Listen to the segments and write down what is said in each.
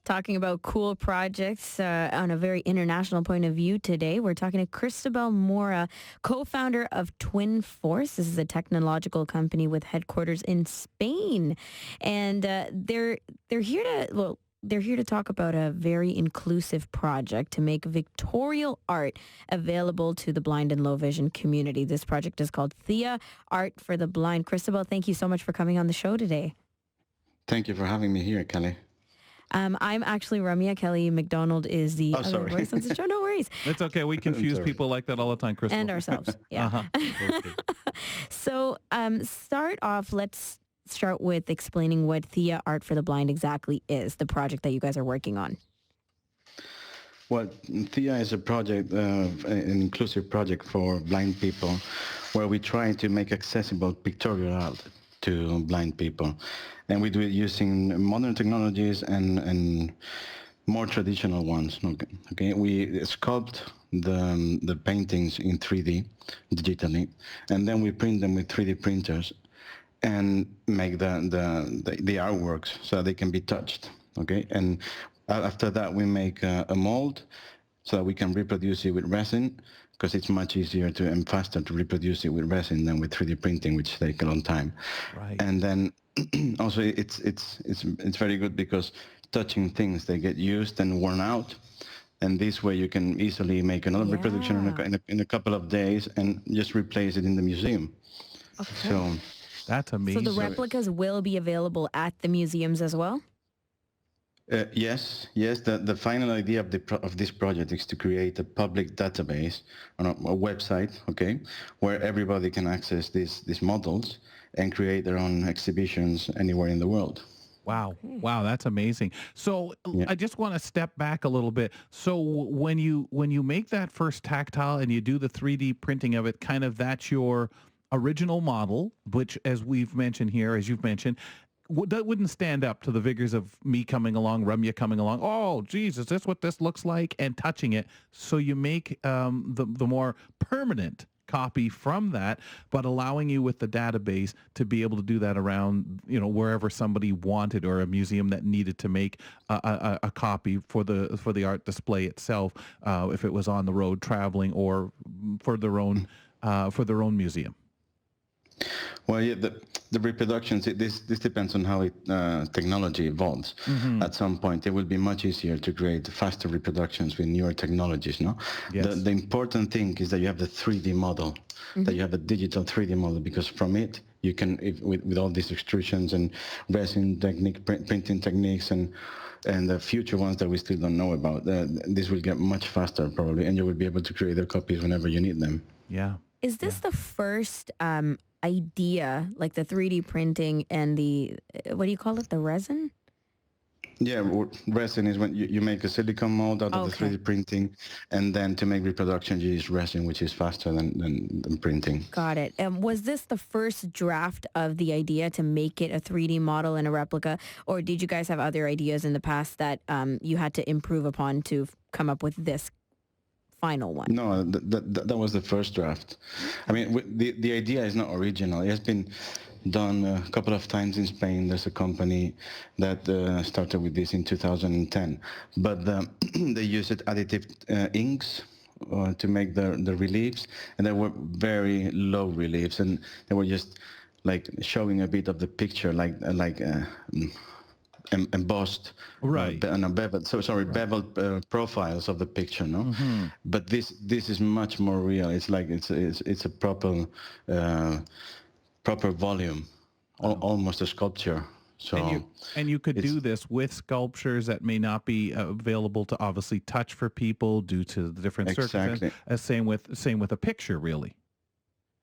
talking about cool projects on a very international point of view today. We're talking to Cristobal Mora, co-founder of Twin Force. This is a technological company with headquarters in Spain. And they're here to talk about a very inclusive project to make pictorial art available to the blind and low vision community. This project is called Thea Art for the Blind. Cristobal, thank you so much for coming on the show today. Thank you for having me here, Kelly. I'm actually Ramya. Kelly McDonald is the other sorry. voice on the show. No worries. It's okay. We confuse people like that all the time, Crystal. And ourselves. Yeah. Okay. So let's start with explaining what Thea Art for the Blind exactly is, the project that you guys are working on. Well, Thea is a project, an inclusive project for blind people, where we try to make accessible pictorial art to blind people. And we do it using modern technologies and more traditional ones. Okay, we sculpt the paintings in 3D digitally, and then we print them with 3D printers and make the artworks so they can be touched. Okay, and after that we make a mold so that we can reproduce it with resin, because it's much easier and faster to reproduce it with resin than with 3D printing, which takes a long time. Right. And then also it's very good because touching things, they get used and worn out, and this way you can easily make another reproduction in a couple of days and just replace it in the museum. Okay. So that's amazing. So the replicas will be available at the museums as well? Yes. The final idea of this project is to create a public database on a website, okay, where everybody can access these models and create their own exhibitions anywhere in the world. Wow, that's amazing. So I just want to step back a little bit. So when you make that first tactile and you do the 3D printing of it, kind of that's your original model, which, as we've mentioned here, as you've mentioned, that wouldn't stand up to the vigors of me coming along, Ramya coming along. Oh, Jesus, that's what this looks like, and touching it. So you make the more permanent copy from that, but allowing you with the database to be able to do that around, wherever somebody wanted, or a museum that needed to make a copy for the art display itself, if it was on the road traveling, or for their own museum. Well, yeah, the reproductions, this depends on how technology evolves. Mm-hmm. At some point, it will be much easier to create faster reproductions with newer technologies, no? Yes. The important thing is that you have the 3D model, that you have a digital 3D model, because from it, you can, with all these extrusions and resin technique, printing techniques, and the future ones that we still don't know about, this will get much faster probably, and you will be able to create their copies whenever you need them. Yeah. Is this the first idea, like the 3D printing and the, what do you call it, the resin? Yeah, resin is when you make a silicone mold out of the 3D printing, and then to make reproduction you use resin, which is faster than printing. Got it. And was this the first draft of the idea to make it a 3D model and a replica, or did you guys have other ideas in the past that you had to improve upon to come up with this final one? No, that was the first draft. I mean, the idea is not original. It has been done a couple of times in Spain. There's a company that started with this in 2010, but they used additive inks to make the reliefs, and they were very low reliefs, and they were just like showing a bit of the picture, like embossed, right, and beveled profiles of the picture, no. Mm-hmm. But this is much more real. It's like it's a proper volume, almost a sculpture. So and you could do this with sculptures that may not be available to obviously touch for people due to the different circumstances. Same with a picture, really.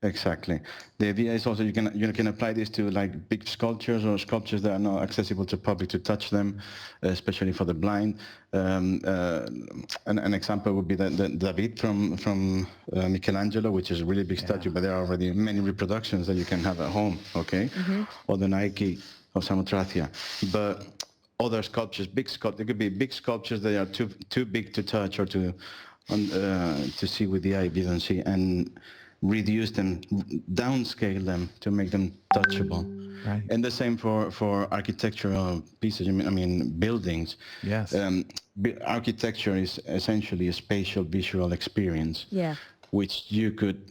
Exactly. The idea is also you can apply this to like big sculptures or sculptures that are not accessible to public to touch them, especially for the blind. An example would be the David from Michelangelo, which is a really big statue, but there are already many reproductions that you can have at home. Okay, or the Nike of Samothracia, but other sculptures, they could be big sculptures that are too big to touch or to see with the eye if you don't see, and reduce them, downscale them to make them touchable. Right. And the same for architectural pieces. I mean buildings. Yes. Architecture is essentially a spatial visual experience, Yeah. which you could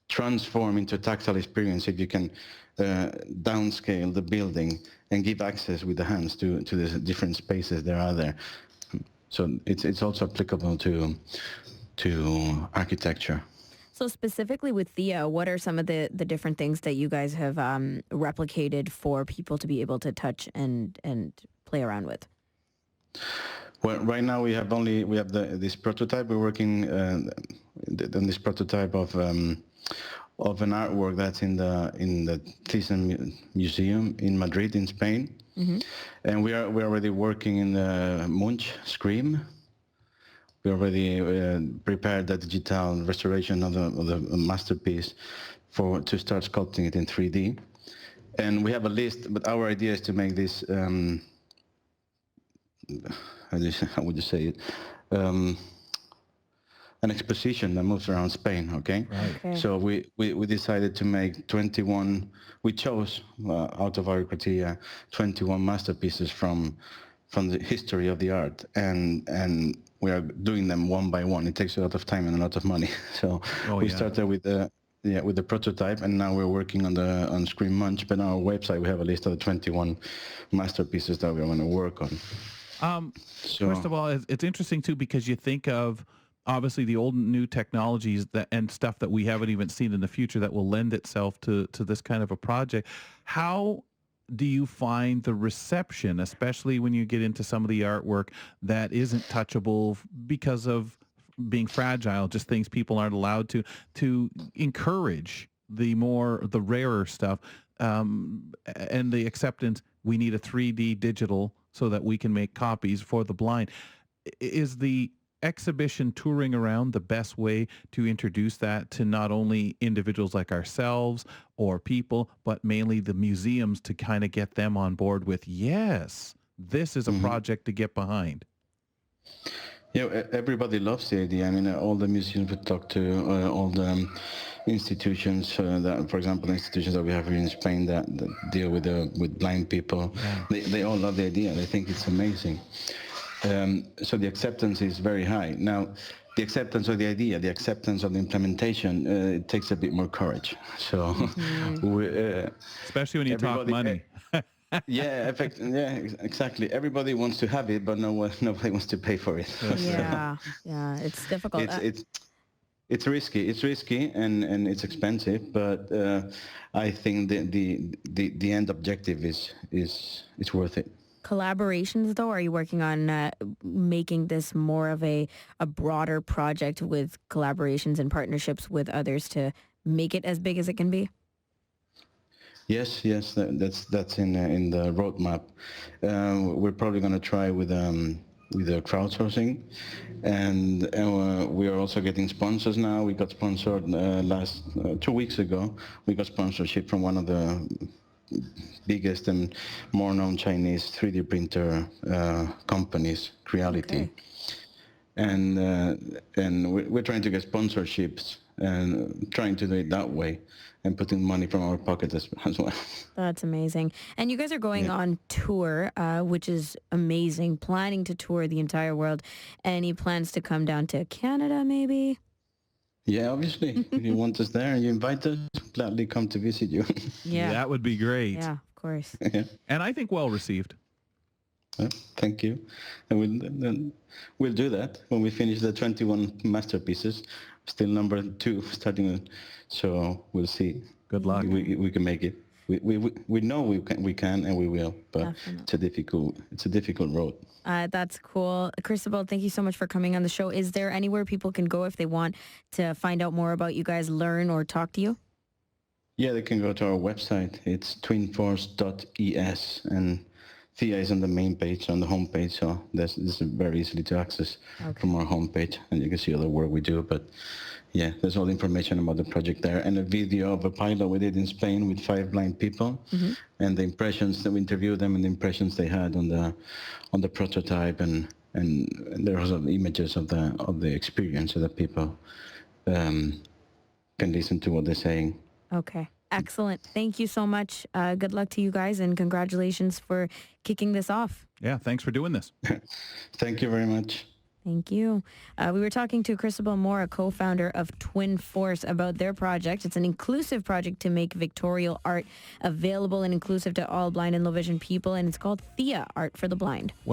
transform into a tactile experience if you can downscale the building and give access with the hands to the different spaces there are there. So it's also applicable to architecture. So specifically with Thea, what are some of the different things that you guys have replicated for people to be able to touch and play around with? Well, right now we have this prototype. We're working on this prototype of an artwork that's in the Thyssen Museum in Madrid, in Spain, and we're already working in the Munch Scream. We already prepared the digital restoration of the masterpiece to start sculpting it in 3D, and we have a list. But our idea is to make this. How would you say it? An exposition that moves around Spain, okay? Right. Okay. So we decided to make 21, we chose out of our criteria 21 masterpieces from the history of the art, and we are doing them one by one. It takes a lot of time and a lot of money. So we started with the prototype, and now we're working on Screen Munch. But on our website we have a list of the 21 masterpieces that we're going to work on. First of all, it's interesting too, because you think of obviously the old and new technologies and stuff that we haven't even seen in the future that will lend itself to this kind of a project. How do you find the reception, especially when you get into some of the artwork that isn't touchable because of being fragile, just things people aren't allowed to encourage the rarer stuff, and the acceptance, we need a 3D digital so that we can make copies for the blind. Is the exhibition touring around the best way to introduce that to not only individuals like ourselves or people, but mainly the museums, to kind of get them on board with, yes, this is a project to get behind? Yeah, everybody loves the idea. I mean, all the museums we talk to, all the institutions, that, for example, institutions that we have here in Spain that deal with blind people, they all love the idea. They think it's amazing. So the acceptance is very high. Now, the acceptance of the idea, the acceptance of the implementation, it takes a bit more courage. So, especially when you talk money. Yeah, exactly. Everybody wants to have it, but nobody wants to pay for it. Yeah, it's difficult. It's risky, and it's expensive. But I think the end objective is worth it. Collaborations, though, are you working on making this more of a broader project with collaborations and partnerships with others to make it as big as it can be? Yes, that's in the roadmap. We're probably going to try with the crowdsourcing, and we are also getting sponsors now. We got sponsored 2 weeks ago. We got sponsorship from one of the biggest and more known Chinese 3D printer companies, Creality. Okay. And we're trying to get sponsorships and trying to do it that way, and putting money from our pocket as well. That's amazing. And you guys are going on tour, which is amazing, planning to tour the entire world. Any plans to come down to Canada, maybe? Yeah, obviously. If you want us there and you invite us, gladly come to visit you. Yeah. That would be great. Yeah, of course. Yeah. And I think well received. Well, thank you. And we'll do that when we finish the 21 masterpieces. Still number 2 starting, so we'll see. Good luck. We can make it. We know we can and we will, but Definitely. it's a difficult road. That's cool. Cristobal, thank you so much for coming on the show. Is there anywhere people can go if they want to find out more about you guys, learn or talk to you? Yeah, they can go to our website. It's twinforce.es, and Thea is on the main page, on the homepage, so this is very easily to access from our homepage, and you can see all the work we do. But yeah, there's all the information about the project there, and a video of a pilot we did in Spain with 5 blind people, and the impressions that we interviewed them, and the impressions they had on the prototype, and there are some images of the experience so that people can listen to what they're saying. Okay. Excellent. Thank you so much. Good luck to you guys and congratulations for kicking this off. Yeah, thanks for doing this. Thank you very much. Thank you. We were talking to Cristobal Mora, co-founder of Twin Force, about their project. It's an inclusive project to make pictorial art available and inclusive to all blind and low vision people, and it's called Thea Art for the Blind.